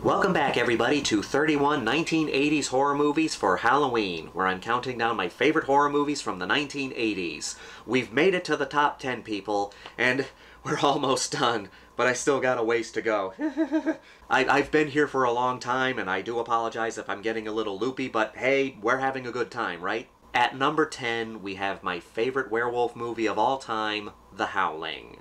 Welcome back, everybody, to 31 1980s horror movies for Halloween, where I'm counting down my favorite horror movies from the 1980s. We've made it to the top 10, people, and we're almost done, but I still got a ways to go. I've been here for a long time, and I do apologize if I'm getting a little loopy, but hey, we're having a good time, right? At number 10, we have my favorite werewolf movie of all time, The Howling.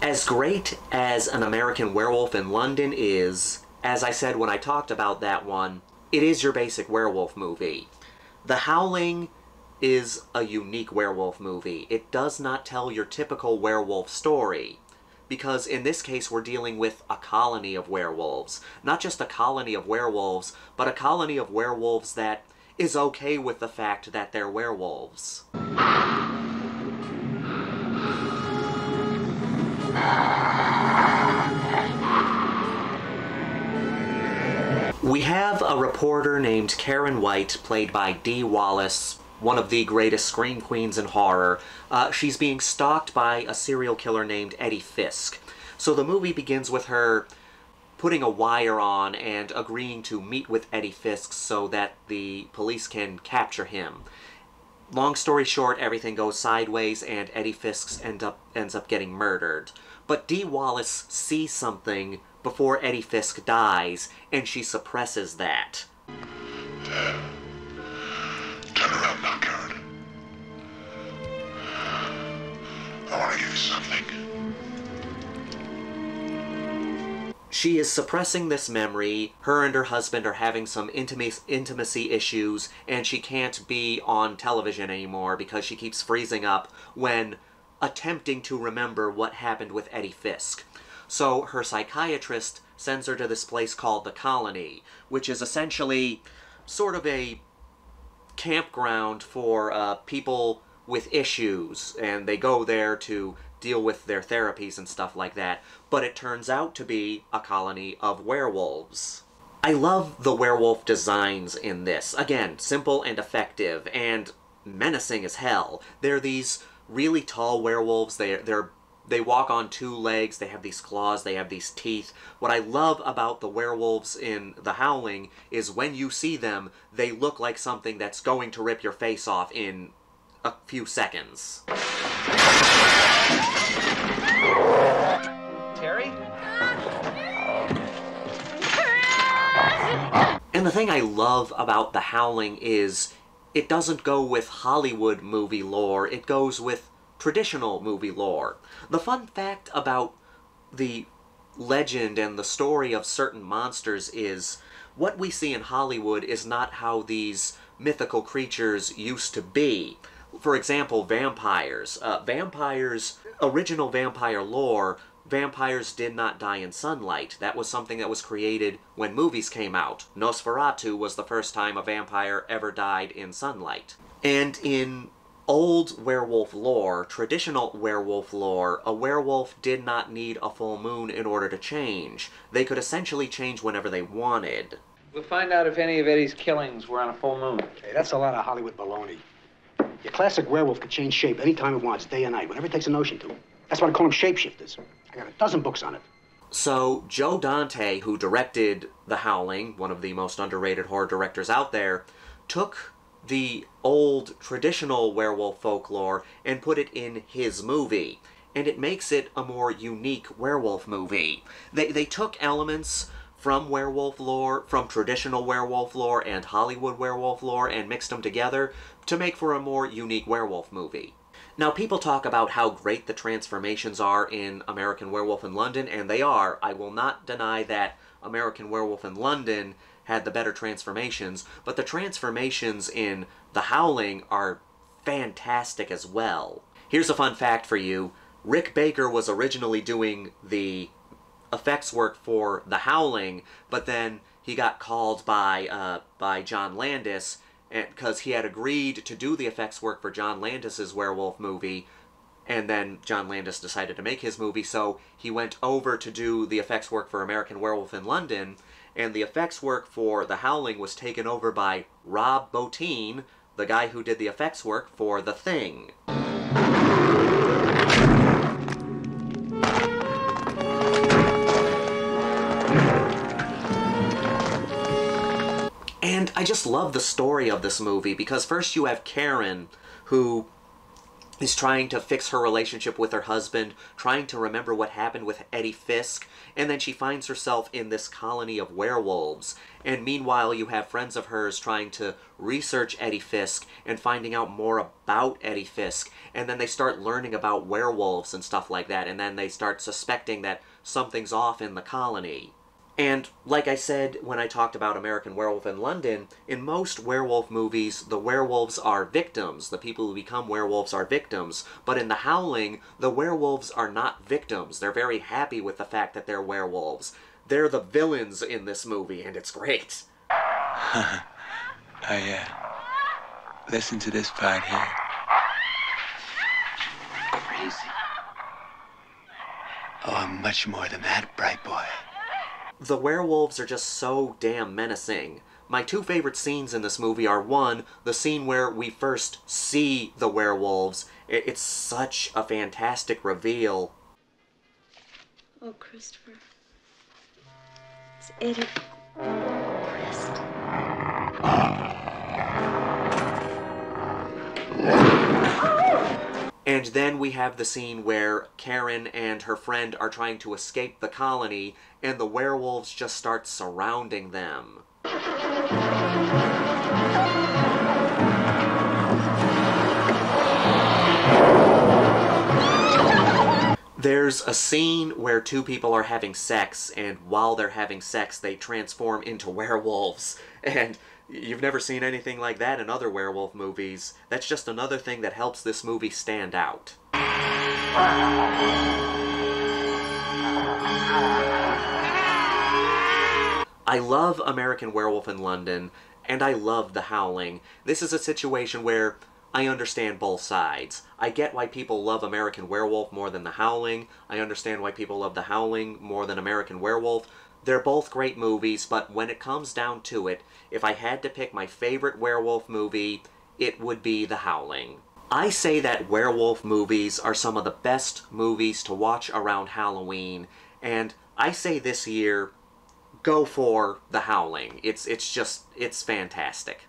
As great as An American Werewolf in London is, as I said when I talked about that one, it is your basic werewolf movie. The Howling is a unique werewolf movie. It does not tell your typical werewolf story, because in this case we're dealing with a colony of werewolves. Not just a colony of werewolves, but a colony of werewolves that is okay with the fact that they're werewolves. We have a reporter named Karen White, played by Dee Wallace, one of the greatest scream queens in horror. She's being stalked by a serial killer named Eddie Fisk. So the movie begins with her putting a wire on and agreeing to meet with Eddie Fisk so that the police can capture him. Long story short, everything goes sideways and Eddie Fisk ends up getting murdered. But Dee Wallace sees something before Eddie Fisk dies, and she suppresses that. Turn around now, Karen. I want to give you something. She is suppressing this memory. Her and her husband are having some intimacy issues, and she can't be on television anymore because she keeps freezing up when attempting to remember what happened with Eddie Fisk. So her psychiatrist sends her to this place called the Colony, which is essentially sort of a campground for people with issues, and they go there to deal with their therapies and stuff like that, but it turns out to be a colony of werewolves. I love the werewolf designs in this. Again, simple and effective, and menacing as hell. They're these really tall werewolves. They walk on two legs, they have these claws, they have these teeth. What I love about the werewolves in The Howling is when you see them, they look like something that's going to rip your face off in a few seconds. Terry? And the thing I love about The Howling is it doesn't go with Hollywood movie lore, it goes with traditional movie lore. The fun fact about the legend and the story of certain monsters is what we see in Hollywood is not how these mythical creatures used to be. For example, vampires. Original vampire lore, vampires did not die in sunlight. That was something that was created when movies came out. Nosferatu was the first time a vampire ever died in sunlight. And in old werewolf lore, traditional werewolf lore, a werewolf did not need a full moon in order to change. They could essentially change whenever they wanted. We'll find out if any of Eddie's killings were on a full moon. Hey, that's a lot of Hollywood baloney. Your classic werewolf could change shape anytime it wants, day or night, whenever it takes a notion to. That's why I call them shapeshifters. I got a dozen books on it. So, Joe Dante, who directed The Howling, one of the most underrated horror directors out there, took the old traditional werewolf folklore and put it in his movie. And it makes it a more unique werewolf movie. They took elements from werewolf lore, from traditional werewolf lore and Hollywood werewolf lore, and mixed them together to make for a more unique werewolf movie. Now, people talk about how great the transformations are in American Werewolf in London, and they are. I will not deny that American Werewolf in London had the better transformations, but the transformations in The Howling are fantastic as well. Here's a fun fact for you. Rick Baker was originally doing the effects work for The Howling, but then he got called by John Landis, because he had agreed to do the effects work for John Landis's werewolf movie, and then John Landis decided to make his movie, so he went over to do the effects work for American Werewolf in London, and the effects work for The Howling was taken over by Rob Bottin, the guy who did the effects work for The Thing. And I just love the story of this movie, because first you have Karen, who is trying to fix her relationship with her husband, trying to remember what happened with Eddie Fisk, and then she finds herself in this colony of werewolves. And meanwhile, you have friends of hers trying to research Eddie Fisk and finding out more about Eddie Fisk, and then they start learning about werewolves and stuff like that, and then they start suspecting that something's off in the colony. And like I said when I talked about American Werewolf in London, in most werewolf movies, the werewolves are victims. The people who become werewolves are victims. But in The Howling, the werewolves are not victims. They're very happy with the fact that they're werewolves. They're the villains in this movie, and it's great. Listen to this part here. Crazy. Oh, I'm much more than that, bright boy. The werewolves are just so damn menacing. My two favorite scenes in this movie are, one, the scene where we first see the werewolves. It's such a fantastic reveal. Oh, Christopher. It's Eddie. Christ. And then we have the scene where Karen and her friend are trying to escape the colony, and the werewolves just start surrounding them. There's a scene where two people are having sex, and while they're having sex, they transform into werewolves. And you've never seen anything like that in other werewolf movies. That's just another thing that helps this movie stand out. I love American Werewolf in London, and I love The Howling. This is a situation where I understand both sides. I get why people love American Werewolf more than The Howling. I understand why people love The Howling more than American Werewolf. They're both great movies, but when it comes down to it, if I had to pick my favorite werewolf movie, it would be The Howling. I say that werewolf movies are some of the best movies to watch around Halloween, and I say this year, go for The Howling. It's fantastic.